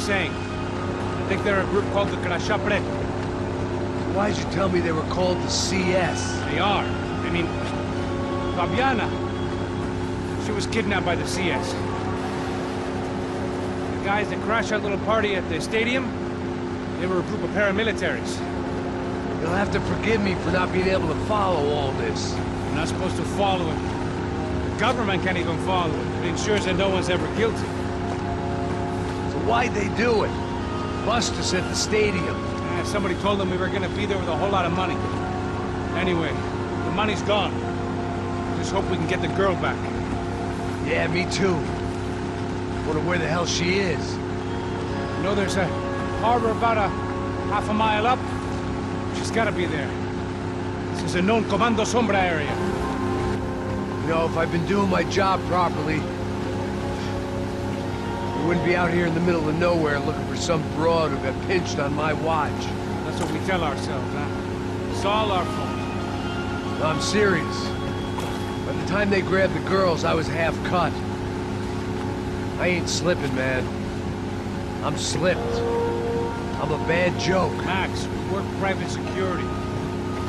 saying. I think they're a group called the Crasha Preto. Why'd you tell me they were called the CS? They are. I mean, Fabiana. She was kidnapped by the CS. The guys that crashed that little party at the stadium, they were a group of paramilitaries. You'll have to forgive me for not being able to follow all this. You're not supposed to follow it. The government can't even follow it. It ensures that no one's ever guilty. So why'd they do it? Bust us at the stadium. Somebody told them we were gonna be there with a whole lot of money. Anyway, the money's gone. Just hope we can get the girl back. Yeah, me too. Wonder where the hell she is. You know, there's a harbor about a half a mile up. She's gotta be there. This is a known Comando Sombra area. You know, if I'd been doing my job properly, we wouldn't be out here in the middle of nowhere looking for some broad who got pinched on my watch. That's what we tell ourselves, huh? It's all our fault. No, I'm serious. By the time they grabbed the girls, I was half cut. I ain't slipping, man. I'm slipped. I'm a bad joke. Max, we work private security.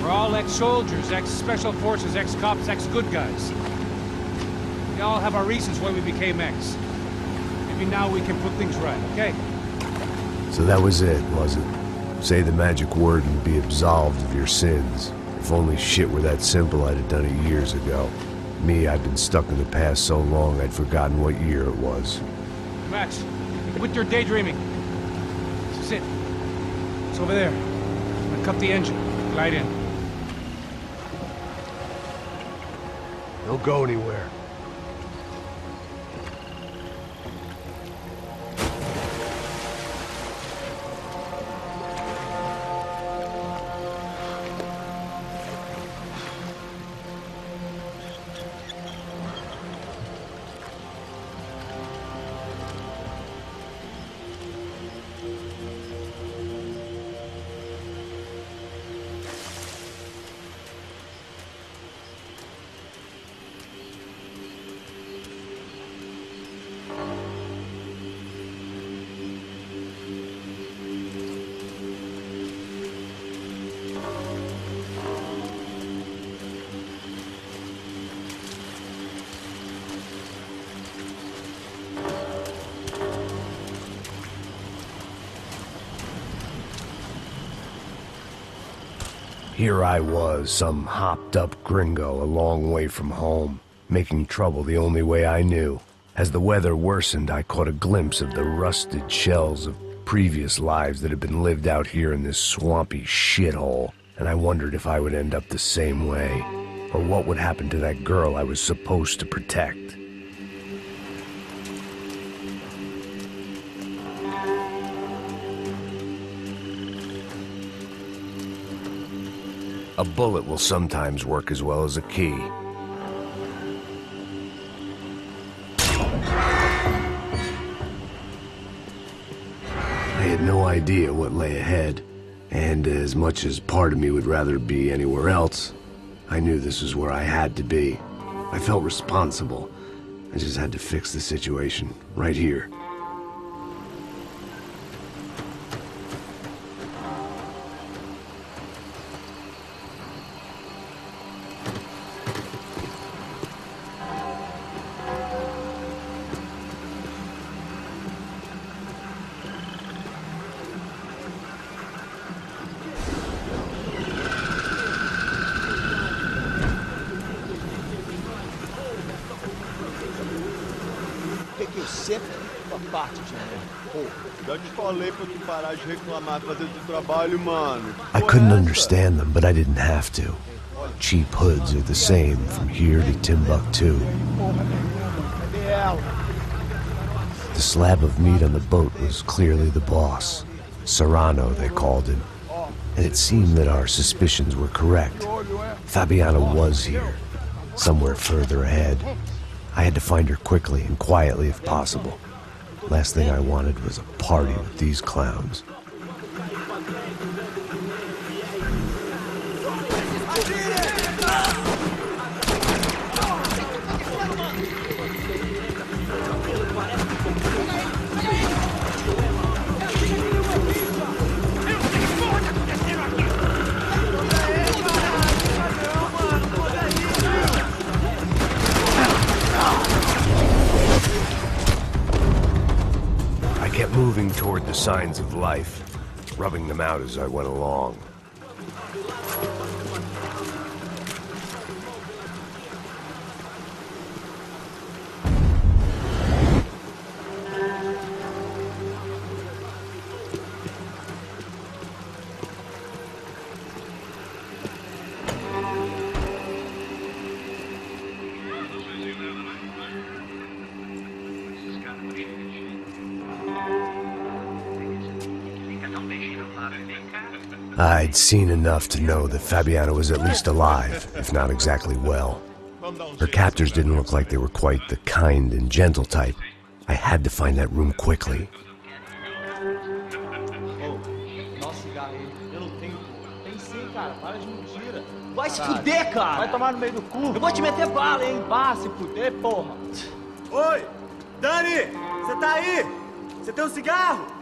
We're all ex-soldiers, ex-special forces, ex-cops, ex-good guys. We all have our reasons why we became ex. Maybe now we can put things right, okay? So that was it, was it? Say the magic word and be absolved of your sins. If only shit were that simple, I'd have done it years ago. Me, I'd been stuck in the past so long I'd forgotten what year it was. Max, quit your daydreaming. This is it. It's over there. I'm gonna cut the engine. Glide in. Don't go anywhere. Here I was, some hopped-up gringo a long way from home, making trouble the only way I knew. As the weather worsened, I caught a glimpse of the rusted shells of previous lives that had been lived out here in this swampy shithole, and I wondered if I would end up the same way, or what would happen to that girl I was supposed to protect. A bullet will sometimes work as well as a key. I had no idea what lay ahead, and as much as part of me would rather be anywhere else, I knew this was where I had to be. I felt responsible. I just had to fix the situation, right here. Que eu sempre fico parte de mim. Pô, já te falei pra tu parar de reclamar fazer do trabalho, mano. I couldn't understand them, but I didn't have to. Cheap hoods are the same from here to Timbuktu. The slab of meat on the boat was clearly the boss. Serrano, they called him. And it seemed that our suspicions were correct. Fabiana was here, somewhere further ahead. I had to find her quickly and quietly if possible. Last thing I wanted was a party with these clowns. the signs of life, rubbing them out as I went along. I'd seen enough to know that Fabiana was at least alive, if not exactly well. Her captors didn't look like they were quite the kind and gentle type. I had to find that room quickly. Vai se fuder, cara! Vai tomar no meio do cu! Eu vou te meter bala, hein? Vá se fuder, porra! Oi! Dani! Você tá aí? Você tem um cigarro?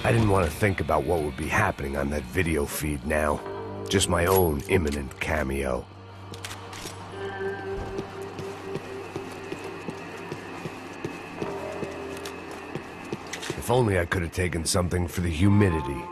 I didn't want to think about what would be happening on that video feed now. Just my own imminent cameo. If only I could have taken something for the humidity.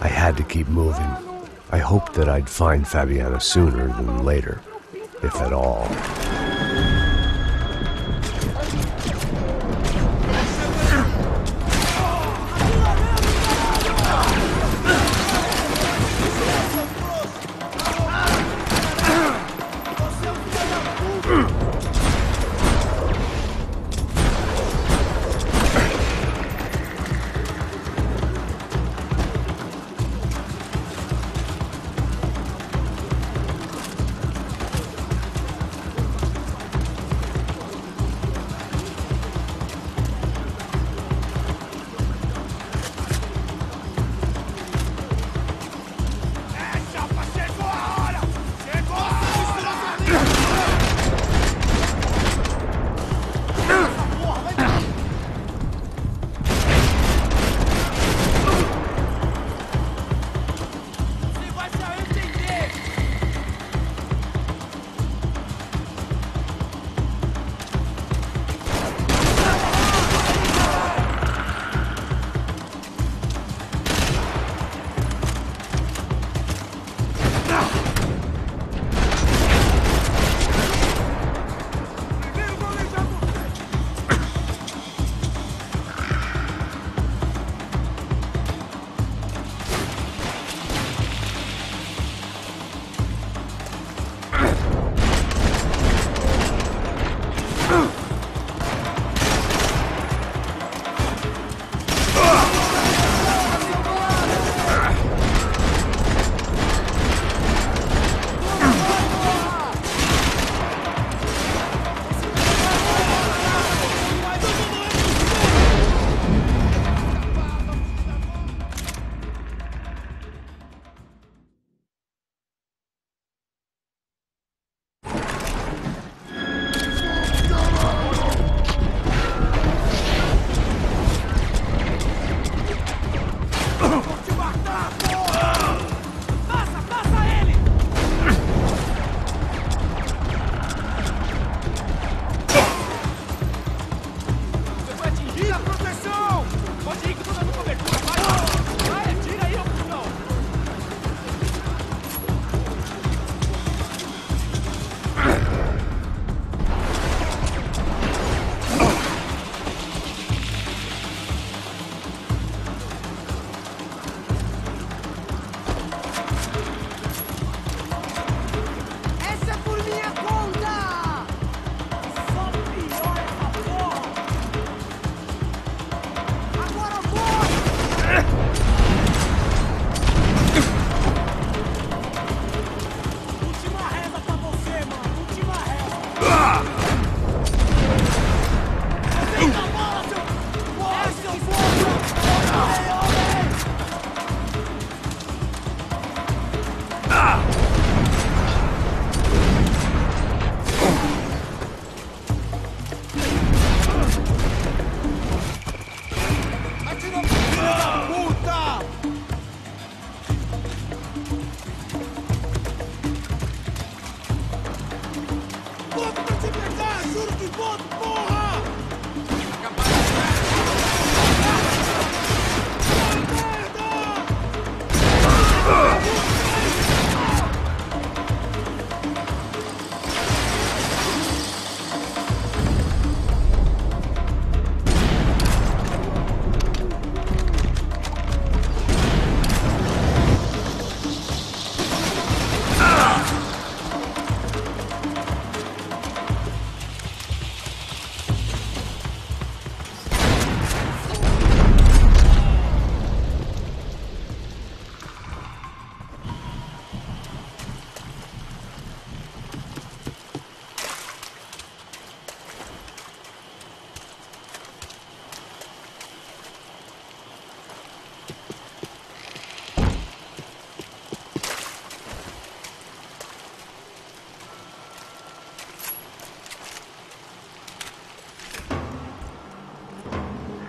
I had to keep moving. I hoped that I'd find Fabiana sooner than later, if at all.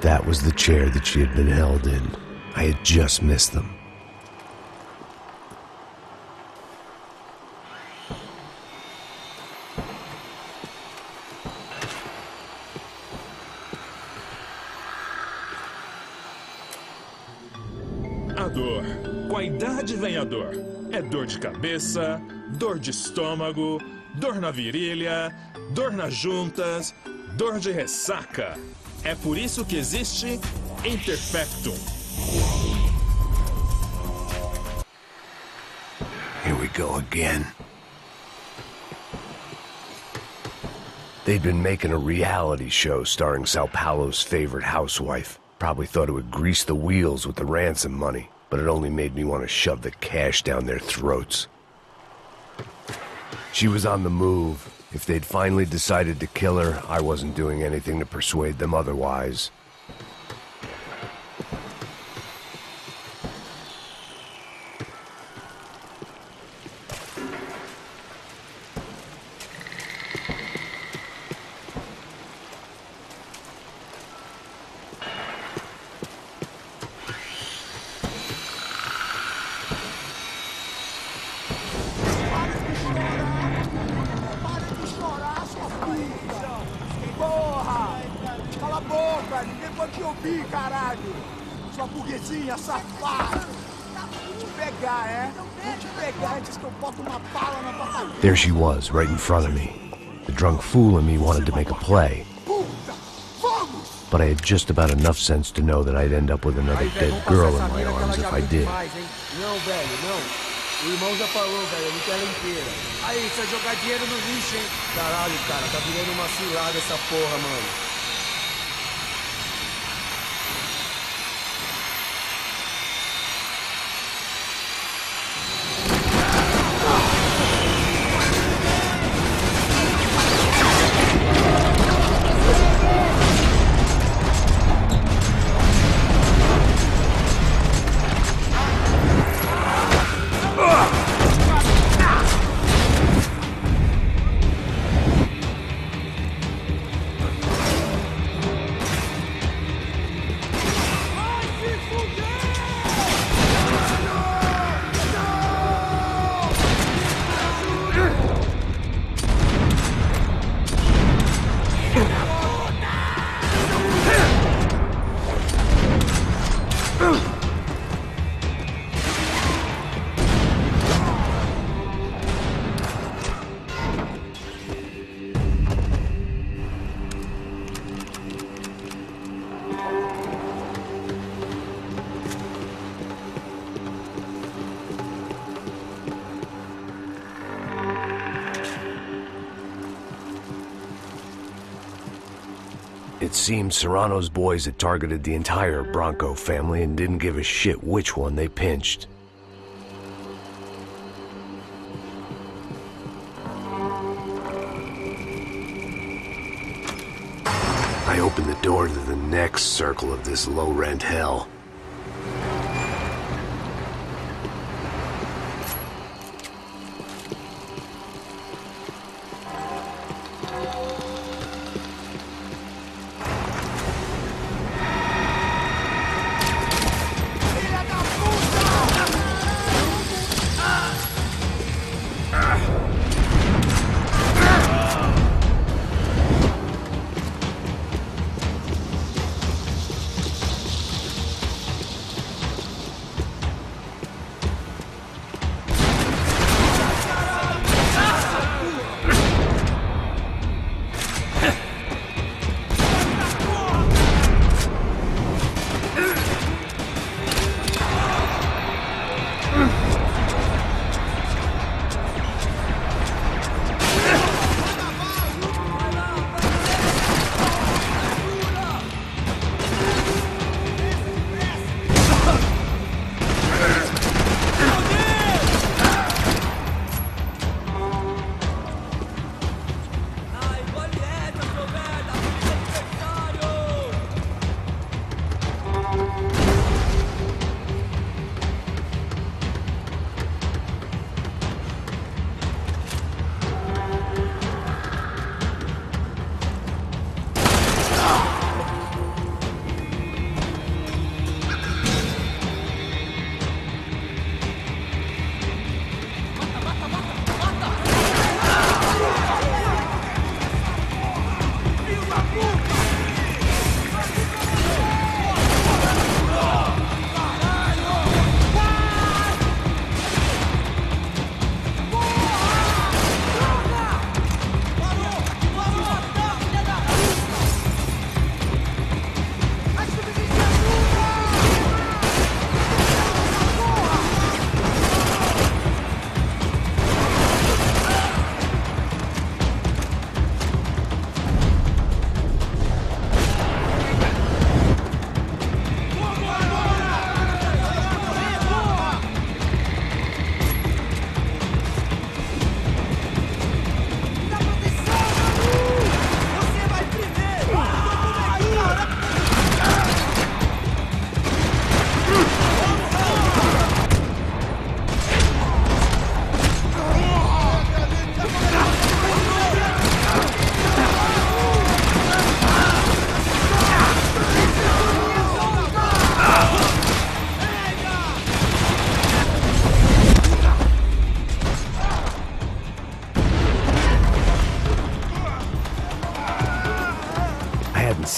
That was the chair that she had been held in. I had just missed them. A dor. Com a idade vem a dor. É dor de cabeça, dor de estômago, dor na virilha, dor nas juntas, dor de ressaca. É por isso que existe Imperfectum. Here we go again. They'd been making a reality show starring Sao Paulo's favorite housewife. Probably thought it would grease the wheels with the ransom money, but it only made me want to shove the cash down their throats. She was on the move. If they'd finally decided to kill her, I wasn't doing anything to persuade them otherwise. There she was, right in front of me. The drunk fool in me wanted to make a play. But I had just about enough sense to know that I'd end up with another dead girl in my arms if I did. Não, velho, não. O irmão já falou, velho, eu não quero ela inteira. Aí, você vai jogar dinheiro no lixo, hein? Caralho, cara, tá virando uma cilada essa porra, mano. It seemed Serrano's boys had targeted the entire Bronco family and didn't give a shit which one they pinched. I opened the door to the next circle of this low-rent hell.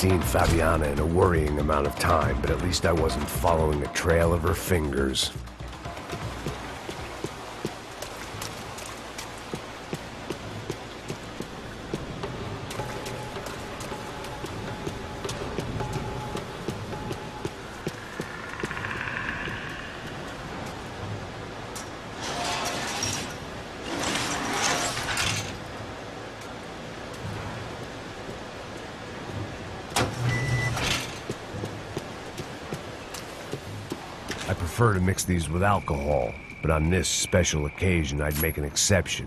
seen Fabiana in a worrying amount of time, but at least I wasn't following a trail of her fingers. I prefer to mix these with alcohol, but on this special occasion I'd make an exception.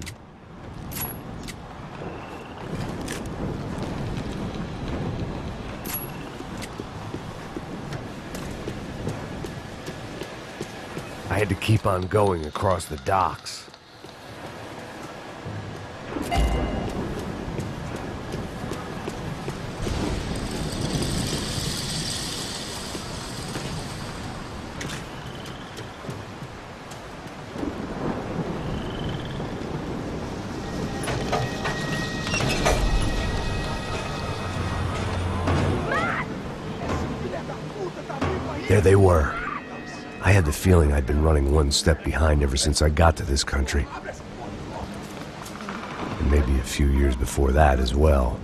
I had to keep on going across the docks. There they were. I had the feeling I'd been running one step behind ever since I got to this country. And maybe a few years before that as well.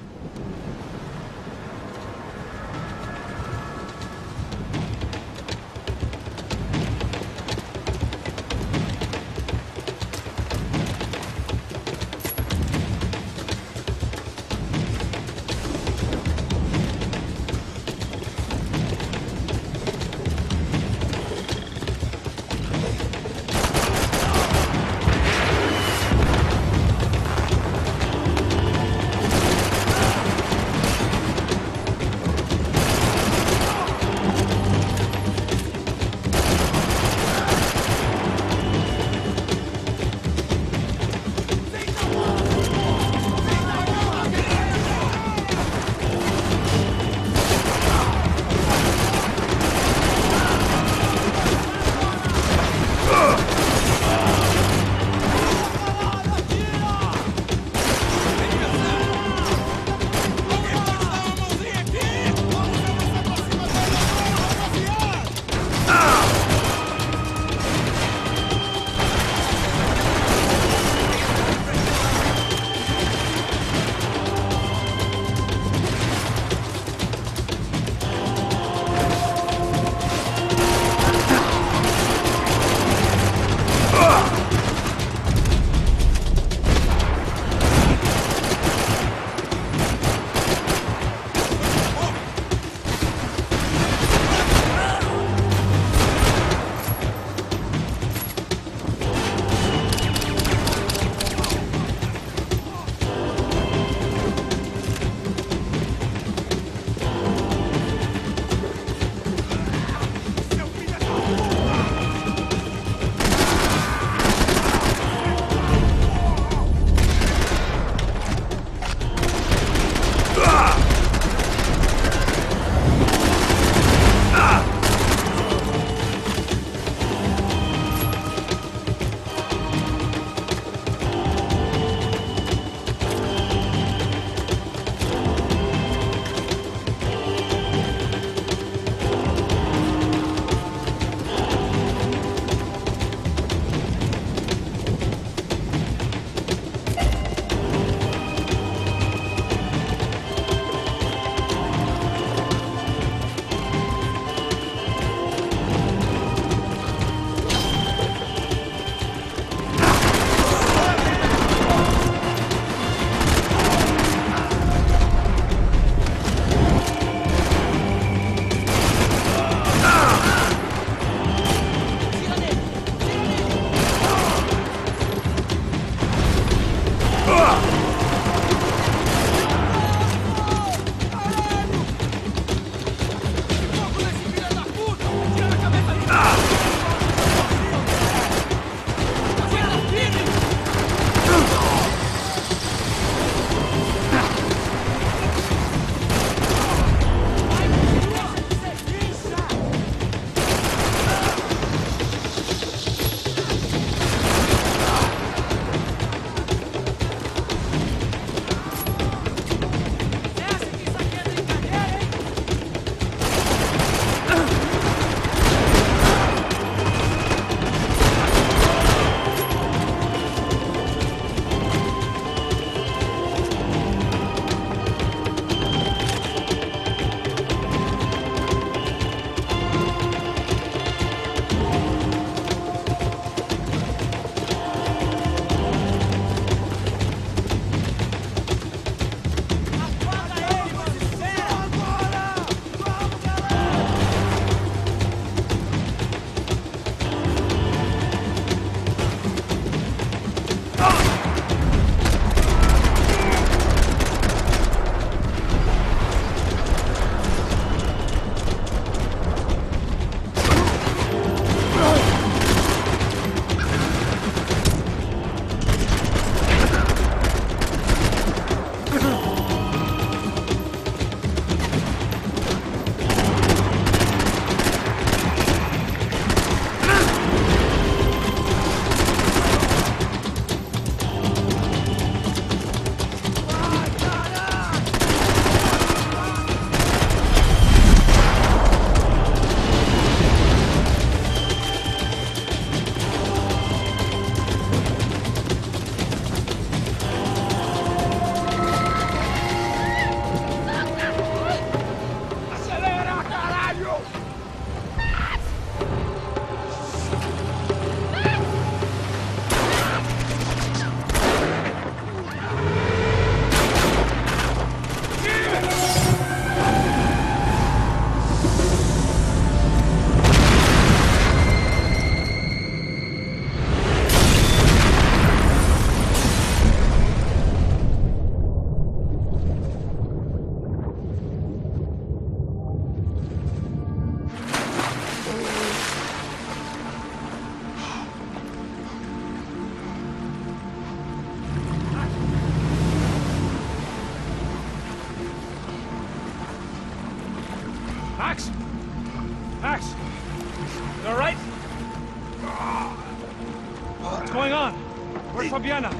Where's Fabiana?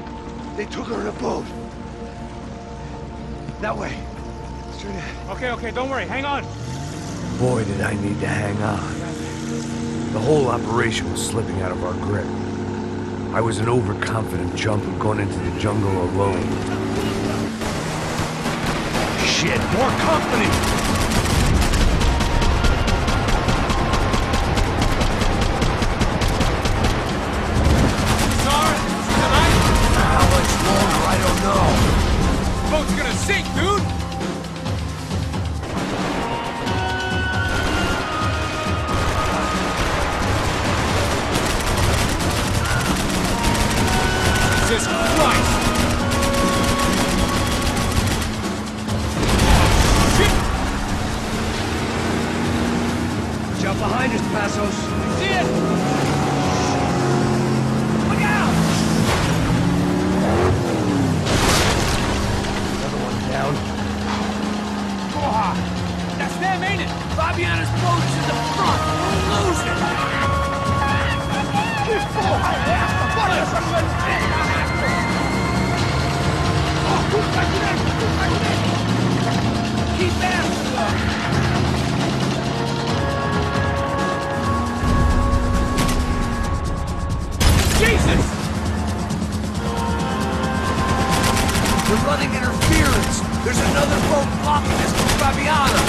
They took her in a boat. That way. Straight ahead. Okay, don't worry. Hang on. Boy, did I need to hang on. The whole operation was slipping out of our grip. I was an overconfident chump who'd gone into the jungle alone. Shit, more company! How much longer, I don't know. Boat's gonna sink, dude! Jesus Christ! Shit! Watch out behind us, Passos. See it! Look out! Another one down. Oh, that's them, ain't it? Fabiana's boat is in the front. We'll lose it. Keep after them. Jesus! We're running interference. There's another boat blocking us from Fabiana.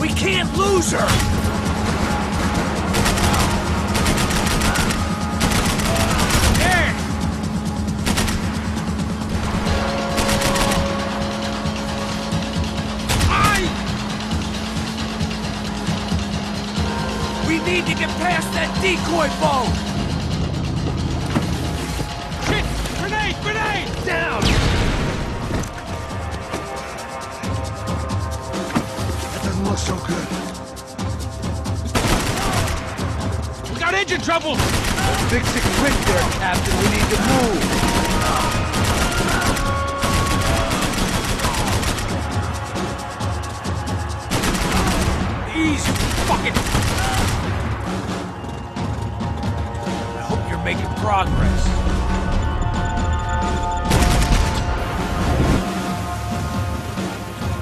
We can't lose her! There! We need to get past that decoy boat! Shit! Grenade! Down! That doesn't look so good. We got engine trouble! Fix it quick there, Captain. We need to move. Easy, fuck it! I hope you're making progress.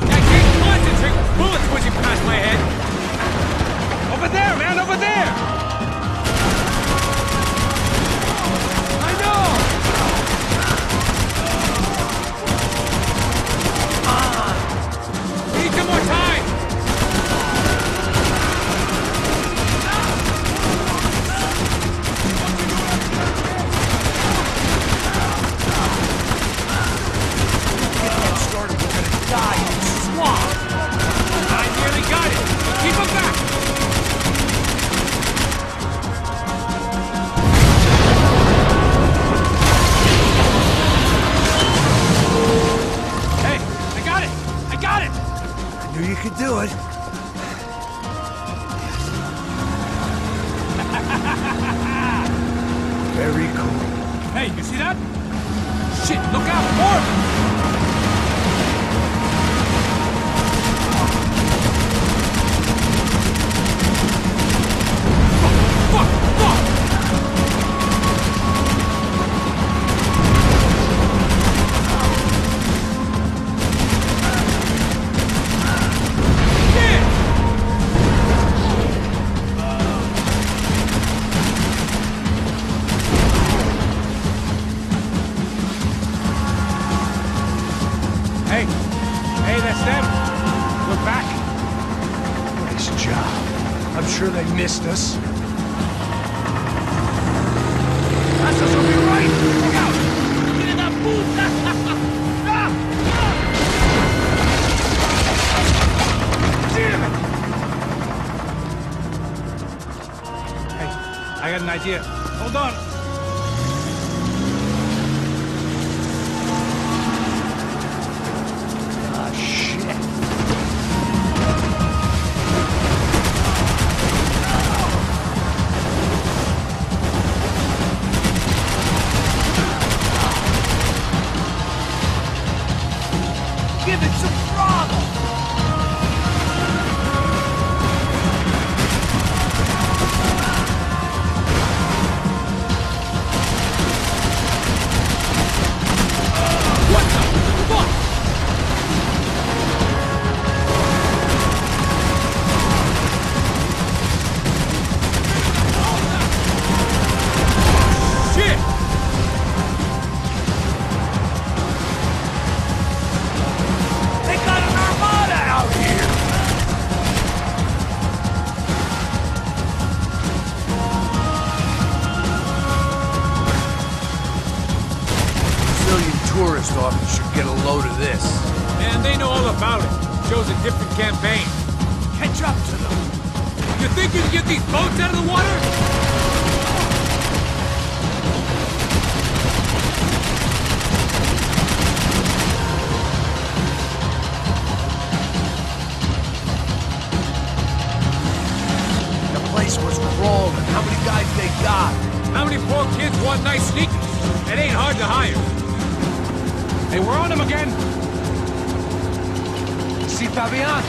I can't concentrate with bullets whizzing past my head! Over there, man, over there! I know! Need some more time! You could do it. Very cool. Hey, you see that? Shit, look out, more of them! Hey, that's them. We're back. Nice job. I'm sure they missed us. Passos will be right! Look out! Filha da puta! Damn it! Hey, I got an idea. Hold on. Give it some throttle! What the fuck? Shit! They got an armada out here! Brazilian tourist office should get a load of this. Man, they know all about it. Shows a different campaign. Catch up to them! You think you can get these boats out of the water? The place was crawling. How many guys they got? How many poor kids want nice sneakers? It ain't hard to hire. Hey, we're on them again. See Fabian?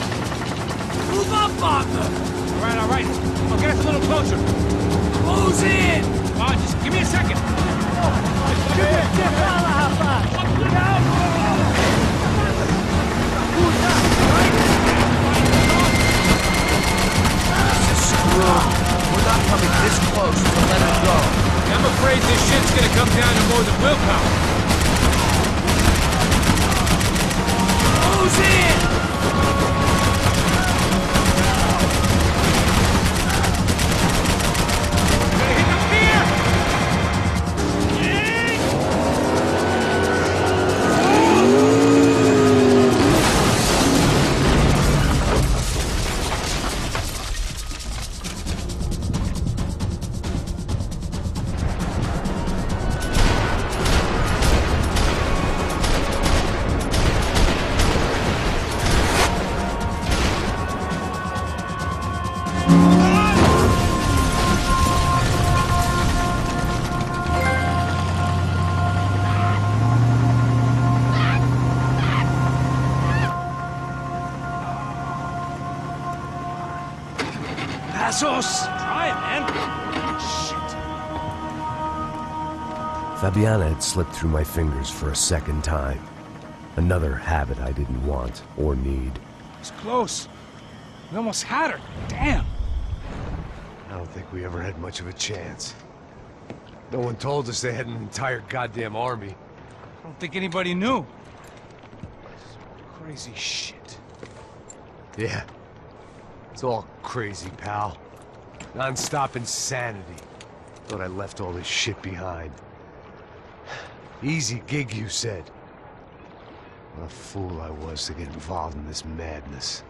Move up on them! All right. I'll get us a little closer. Close in! Come on, just give me a second. This is screwed. We're not coming this close to let it go. I'm afraid this shit's gonna come down to more than willpower. Close in! Gotta hit the pier! Passos! Try it, man. Shit. Fabiana had slipped through my fingers for a second time. Another habit I didn't want or need. It's close. We almost had her. Damn. I don't think we ever had much of a chance. No one told us they had an entire goddamn army. I don't think anybody knew. Crazy shit. Yeah. It's all crazy, pal. Non-stop insanity. Thought I left all this shit behind. Easy gig, you said. What a fool I was to get involved in this madness.